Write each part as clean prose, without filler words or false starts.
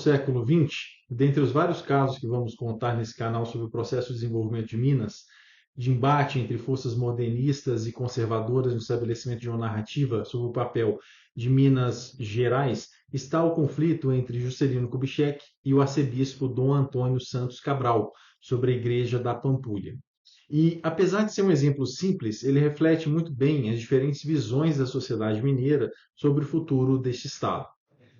século XX, dentre os vários casos que vamos contar nesse canal sobre o processo de desenvolvimento de Minas, de embate entre forças modernistas e conservadoras no estabelecimento de uma narrativa sobre o papel de Minas Gerais, está o conflito entre Juscelino Kubitschek e o arcebispo Dom Antônio Santos Cabral sobre a Igreja da Pampulha. E, apesar de ser um exemplo simples, ele reflete muito bem as diferentes visões da sociedade mineira sobre o futuro deste estado.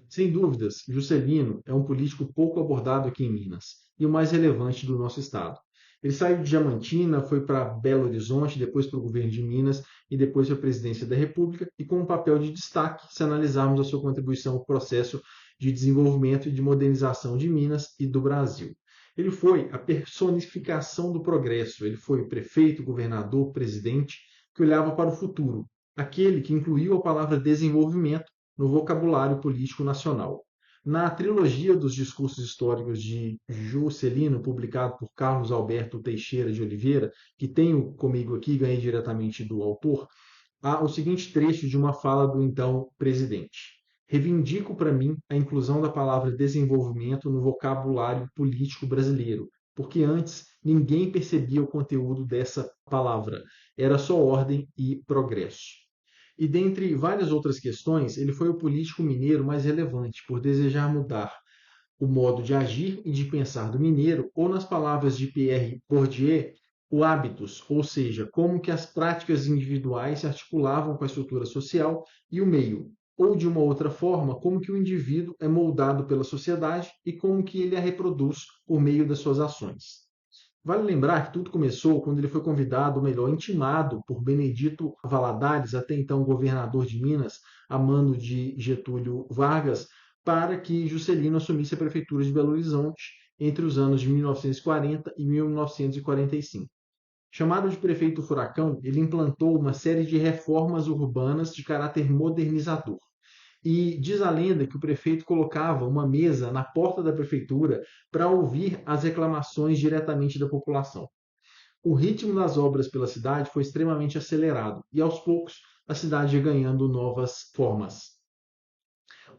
Sem dúvidas, Juscelino é um político pouco abordado aqui em Minas e o mais relevante do nosso estado. Ele saiu de Diamantina, foi para Belo Horizonte, depois para o governo de Minas e depois para a presidência da República, e com um papel de destaque se analisarmos a sua contribuição ao processo de desenvolvimento e de modernização de Minas e do Brasil. Ele foi a personificação do progresso, ele foi o prefeito, governador, presidente que olhava para o futuro, aquele que incluiu a palavra desenvolvimento no vocabulário político nacional. Na trilogia dos discursos históricos de Juscelino, publicado por Carlos Alberto Teixeira de Oliveira, que tenho comigo aqui, ganhei diretamente do autor, há o seguinte trecho de uma fala do então presidente. Reivindico para mim a inclusão da palavra desenvolvimento no vocabulário político brasileiro, porque antes ninguém percebia o conteúdo dessa palavra. Era só ordem e progresso. E dentre várias outras questões, ele foi o político mineiro mais relevante por desejar mudar o modo de agir e de pensar do mineiro, ou nas palavras de Pierre Bourdieu, o hábitos, ou seja, como que as práticas individuais se articulavam com a estrutura social, e o meio, ou de uma outra forma, como que o indivíduo é moldado pela sociedade e como que ele a reproduz por meio das suas ações. Vale lembrar que tudo começou quando ele foi convidado, ou melhor, intimado por Benedito Valadares, até então governador de Minas, a mando de Getúlio Vargas, para que Juscelino assumisse a prefeitura de Belo Horizonte entre os anos de 1940 e 1945. Chamado de prefeito furacão, ele implantou uma série de reformas urbanas de caráter modernizador. E diz a lenda que o prefeito colocava uma mesa na porta da prefeitura para ouvir as reclamações diretamente da população. O ritmo das obras pela cidade foi extremamente acelerado e, aos poucos, a cidade ia ganhando novas formas.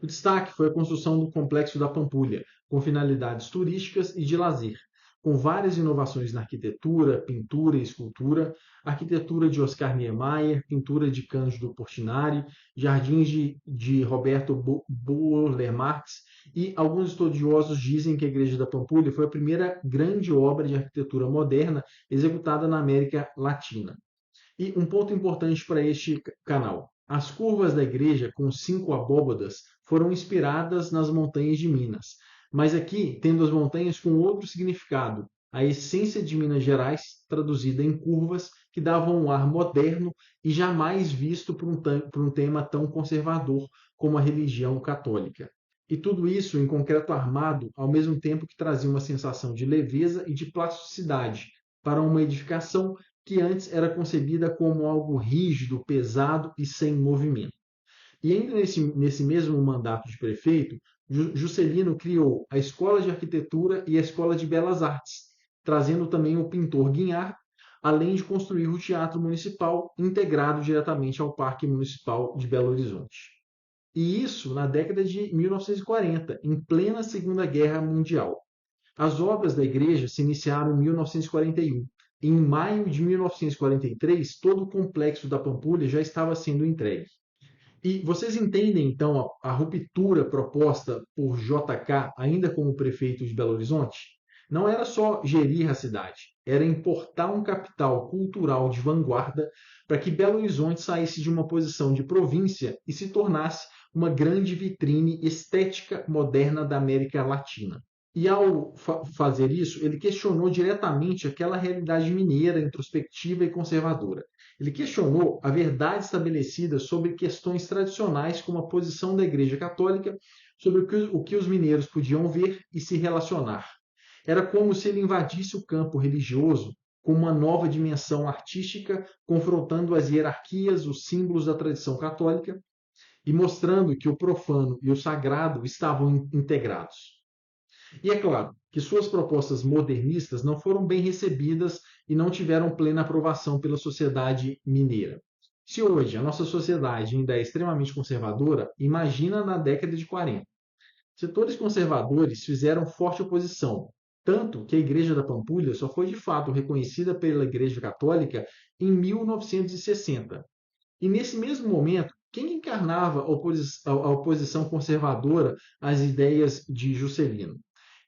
O destaque foi a construção do Complexo da Pampulha, com finalidades turísticas e de lazer, com várias inovações na arquitetura, pintura e escultura, arquitetura de Oscar Niemeyer, pintura de Cândido Portinari, jardins de Roberto Burle Marx, e alguns estudiosos dizem que a Igreja da Pampulha foi a primeira grande obra de arquitetura moderna executada na América Latina. E um ponto importante para este canal. As curvas da igreja, com 5 abóbadas, foram inspiradas nas montanhas de Minas. Mas aqui, tendo as montanhas com outro significado, a essência de Minas Gerais, traduzida em curvas, que davam um ar moderno e jamais visto por um tema tão conservador como a religião católica. E tudo isso em concreto armado, ao mesmo tempo que trazia uma sensação de leveza e de plasticidade para uma edificação que antes era concebida como algo rígido, pesado e sem movimento. E ainda nesse mesmo mandato de prefeito, Juscelino criou a Escola de Arquitetura e a Escola de Belas Artes, trazendo também o pintor Guinhar, além de construir o Teatro Municipal, integrado diretamente ao Parque Municipal de Belo Horizonte. E isso na década de 1940, em plena Segunda Guerra Mundial. As obras da igreja se iniciaram em 1941. Em maio de 1943, todo o complexo da Pampulha já estava sendo entregue. E vocês entendem, então, a ruptura proposta por JK, ainda como prefeito de Belo Horizonte? Não era só gerir a cidade, era importar um capital cultural de vanguarda para que Belo Horizonte saísse de uma posição de província e se tornasse uma grande vitrine estética moderna da América Latina. E ao fazer isso, ele questionou diretamente aquela realidade mineira, introspectiva e conservadora. Ele questionou a verdade estabelecida sobre questões tradicionais, como a posição da Igreja Católica sobre o que os mineiros podiam ver e se relacionar. Era como se ele invadisse o campo religioso com uma nova dimensão artística, confrontando as hierarquias, os símbolos da tradição católica e mostrando que o profano e o sagrado estavam integrados. E é claro que suas propostas modernistas não foram bem recebidas e não tiveram plena aprovação pela sociedade mineira. Se hoje a nossa sociedade ainda é extremamente conservadora, imagina na década de 40. Setores conservadores fizeram forte oposição, tanto que a Igreja da Pampulha só foi de fato reconhecida pela Igreja Católica em 1960. E nesse mesmo momento, quem encarnava a oposição conservadora às ideias de Juscelino?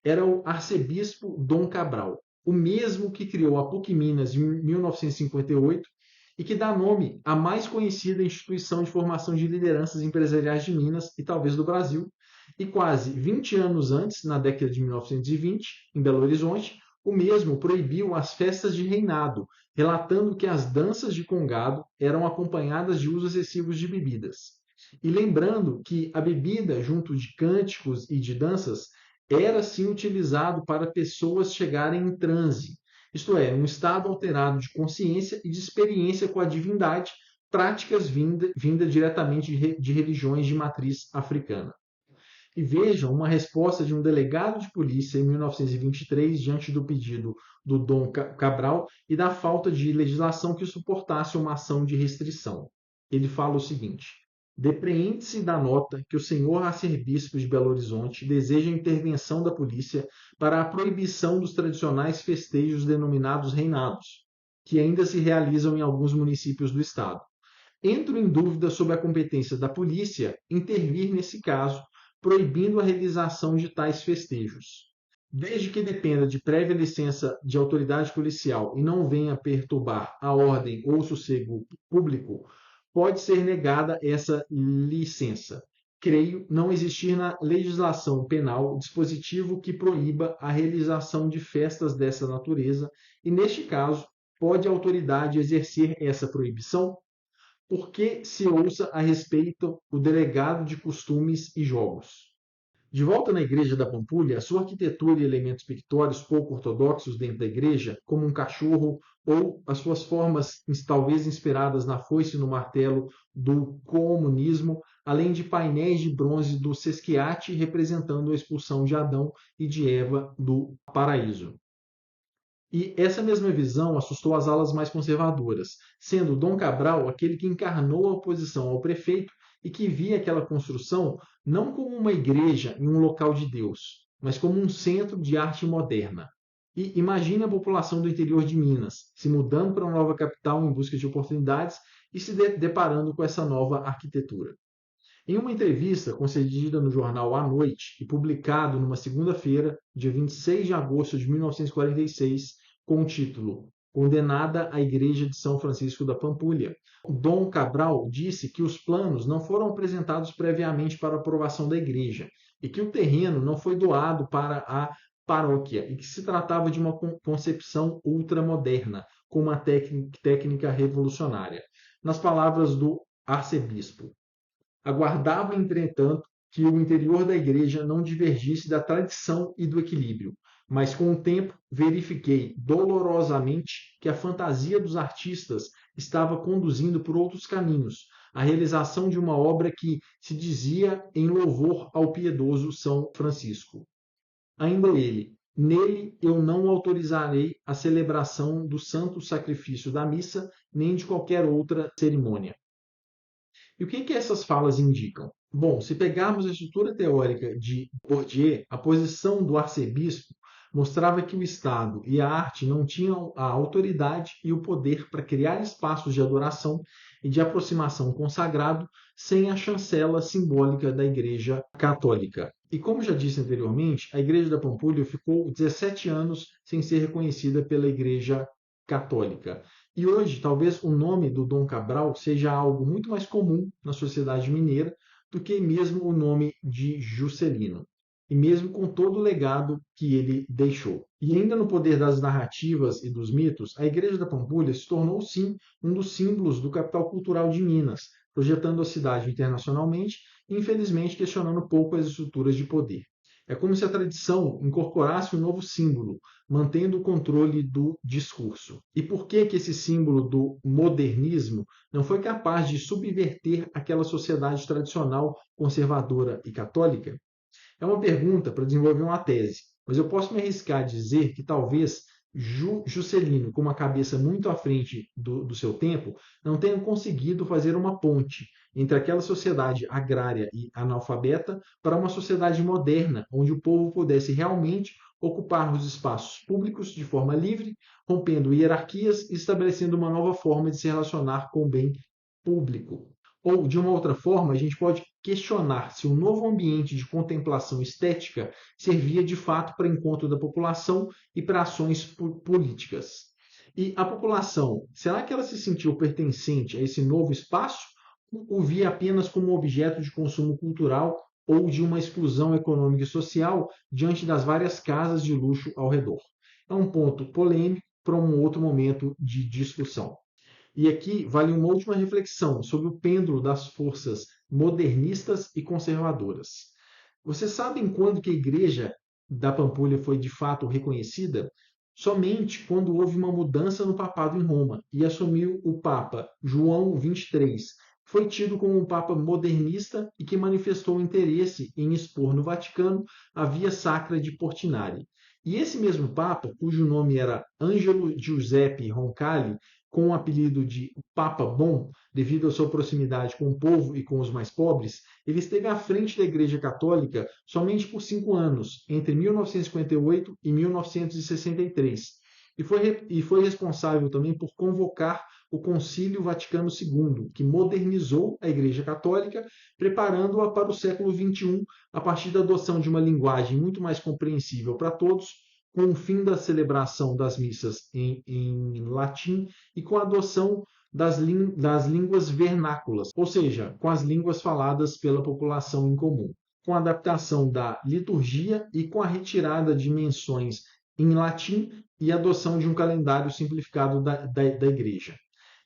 Era o arcebispo Dom Cabral, o mesmo que criou a PUC Minas em 1958 e que dá nome à mais conhecida instituição de formação de lideranças empresariais de Minas e talvez do Brasil. E quase 20 anos antes, na década de 1920, em Belo Horizonte, o mesmo proibiu as festas de reinado, relatando que as danças de congado eram acompanhadas de uso excessivo de bebidas. E lembrando que a bebida, junto de cânticos e de danças, era sim utilizado para pessoas chegarem em transe, isto é, um estado alterado de consciência e de experiência com a divindade, práticas vindas diretamente de religiões de matriz africana. E vejam uma resposta de um delegado de polícia em 1923 diante do pedido do Dom Cabral e da falta de legislação que suportasse uma ação de restrição. Ele fala o seguinte: depreende-se da nota que o senhor arcebispo de Belo Horizonte deseja a intervenção da polícia para a proibição dos tradicionais festejos denominados reinados, que ainda se realizam em alguns municípios do estado. Entro em dúvida sobre a competência da polícia intervir nesse caso, proibindo a realização de tais festejos. Desde que dependa de prévia licença de autoridade policial e não venha perturbar a ordem ou o sossego público, pode ser negada essa licença. Creio não existir na legislação penal dispositivo que proíba a realização de festas dessa natureza e, neste caso, pode a autoridade exercer essa proibição? Por que se ouça a respeito o delegado de costumes e jogos? De volta na igreja da Pampulha, a sua arquitetura e elementos pictóricos pouco ortodoxos dentro da igreja, como um cachorro ou as suas formas talvez inspiradas na foice e no martelo do comunismo, além de painéis de bronze do Sesquiate representando a expulsão de Adão e de Eva do paraíso. E essa mesma visão assustou as alas mais conservadoras, sendo Dom Cabral aquele que encarnou a oposição ao prefeito e que via aquela construção não como uma igreja em um local de Deus, mas como um centro de arte moderna. E imagine a população do interior de Minas se mudando para uma nova capital em busca de oportunidades e se deparando com essa nova arquitetura. Em uma entrevista concedida no jornal À Noite e publicado numa segunda-feira, dia 26 de agosto de 1946, com o título Condenada a Igreja de São Francisco da Pampulha, Dom Cabral disse que os planos não foram apresentados previamente para aprovação da igreja e que o terreno não foi doado para a paróquia e que se tratava de uma concepção ultramoderna, com uma técnica revolucionária. Nas palavras do arcebispo, aguardava, entretanto, que o interior da igreja não divergisse da tradição e do equilíbrio, mas com o tempo verifiquei dolorosamente que a fantasia dos artistas estava conduzindo por outros caminhos a realização de uma obra que se dizia em louvor ao piedoso São Francisco. Ainda ele, nele eu não autorizarei a celebração do santo sacrifício da missa, nem de qualquer outra cerimônia. E o que essas falas indicam? Bom, se pegarmos a estrutura teórica de Bourdieu, a posição do arcebispo mostrava que o Estado e a arte não tinham a autoridade e o poder para criar espaços de adoração e de aproximação consagrado sem a chancela simbólica da Igreja Católica. E como já disse anteriormente, a Igreja da Pampulha ficou 17 anos sem ser reconhecida pela Igreja Católica. E hoje, talvez o nome do Dom Cabral seja algo muito mais comum na sociedade mineira do que mesmo o nome de Juscelino, e mesmo com todo o legado que ele deixou. E ainda no poder das narrativas e dos mitos, a Igreja da Pampulha se tornou, sim, um dos símbolos do capital cultural de Minas, projetando a cidade internacionalmente e, infelizmente, questionando pouco as estruturas de poder. É como se a tradição incorporasse um novo símbolo, mantendo o controle do discurso. E por que esse símbolo do modernismo não foi capaz de subverter aquela sociedade tradicional, conservadora e católica? É uma pergunta para desenvolver uma tese, mas eu posso me arriscar a dizer que talvez Juscelino, com uma cabeça muito à frente do seu tempo, não tenha conseguido fazer uma ponte entre aquela sociedade agrária e analfabeta para uma sociedade moderna, onde o povo pudesse realmente ocupar os espaços públicos de forma livre, rompendo hierarquias e estabelecendo uma nova forma de se relacionar com o bem público. Ou, de uma outra forma, a gente pode questionar se o novo ambiente de contemplação estética servia de fato para encontro da população e para ações políticas. E a população, será que ela se sentiu pertencente a esse novo espaço ou o via apenas como objeto de consumo cultural ou de uma exclusão econômica e social diante das várias casas de luxo ao redor? É um ponto polêmico para um outro momento de discussão. E aqui vale uma última reflexão sobre o pêndulo das forças modernistas e conservadoras. Vocês sabem quando que a Igreja da Pampulha foi de fato reconhecida? Somente quando houve uma mudança no papado em Roma e assumiu o Papa João XXIII. Foi tido como um Papa modernista e que manifestou interesse em expor no Vaticano a Via Sacra de Portinari. E esse mesmo Papa, cujo nome era Angelo Giuseppe Roncalli, com o apelido de Papa Bom, devido à sua proximidade com o povo e com os mais pobres, ele esteve à frente da Igreja Católica somente por 5 anos, entre 1958 e 1963, e foi responsável também por convocar o Concílio Vaticano II, que modernizou a Igreja Católica, preparando-a para o século XXI a partir da adoção de uma linguagem muito mais compreensível para todos, com o fim da celebração das missas em latim e com a adoção das línguas vernáculas, ou seja, com as línguas faladas pela população em comum, com a adaptação da liturgia e com a retirada de menções em latim e a adoção de um calendário simplificado da Igreja.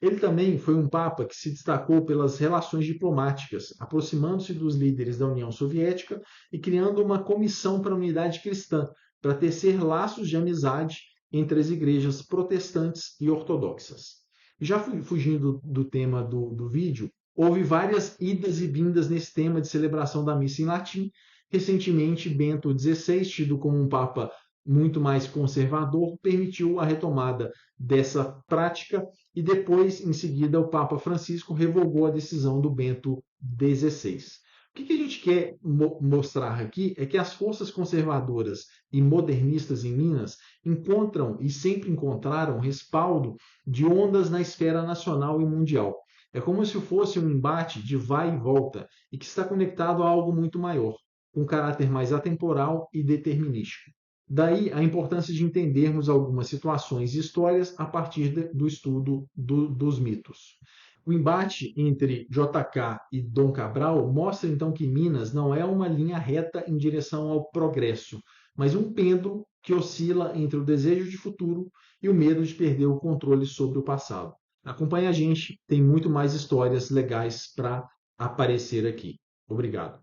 Ele também foi um papa que se destacou pelas relações diplomáticas, aproximando-se dos líderes da União Soviética e criando uma comissão para a unidade cristã, para tecer laços de amizade entre as igrejas protestantes e ortodoxas. Já fugindo do tema do vídeo, houve várias idas e vindas nesse tema de celebração da missa em latim. Recentemente, Bento XVI, tido como um papa muito mais conservador, permitiu a retomada dessa prática e depois, em seguida, o Papa Francisco revogou a decisão do Bento XVI. O que a gente quer mostrar aqui é que as forças conservadoras e modernistas em Minas encontram e sempre encontraram respaldo de ondas na esfera nacional e mundial. É como se fosse um embate de vai e volta e que está conectado a algo muito maior, com caráter mais atemporal e determinístico. Daí a importância de entendermos algumas situações e histórias a partir do estudo dos mitos. O embate entre JK e Dom Cabral mostra então que Minas não é uma linha reta em direção ao progresso, mas um pêndulo que oscila entre o desejo de futuro e o medo de perder o controle sobre o passado. Acompanhe a gente, tem muito mais histórias legais para aparecer aqui. Obrigado.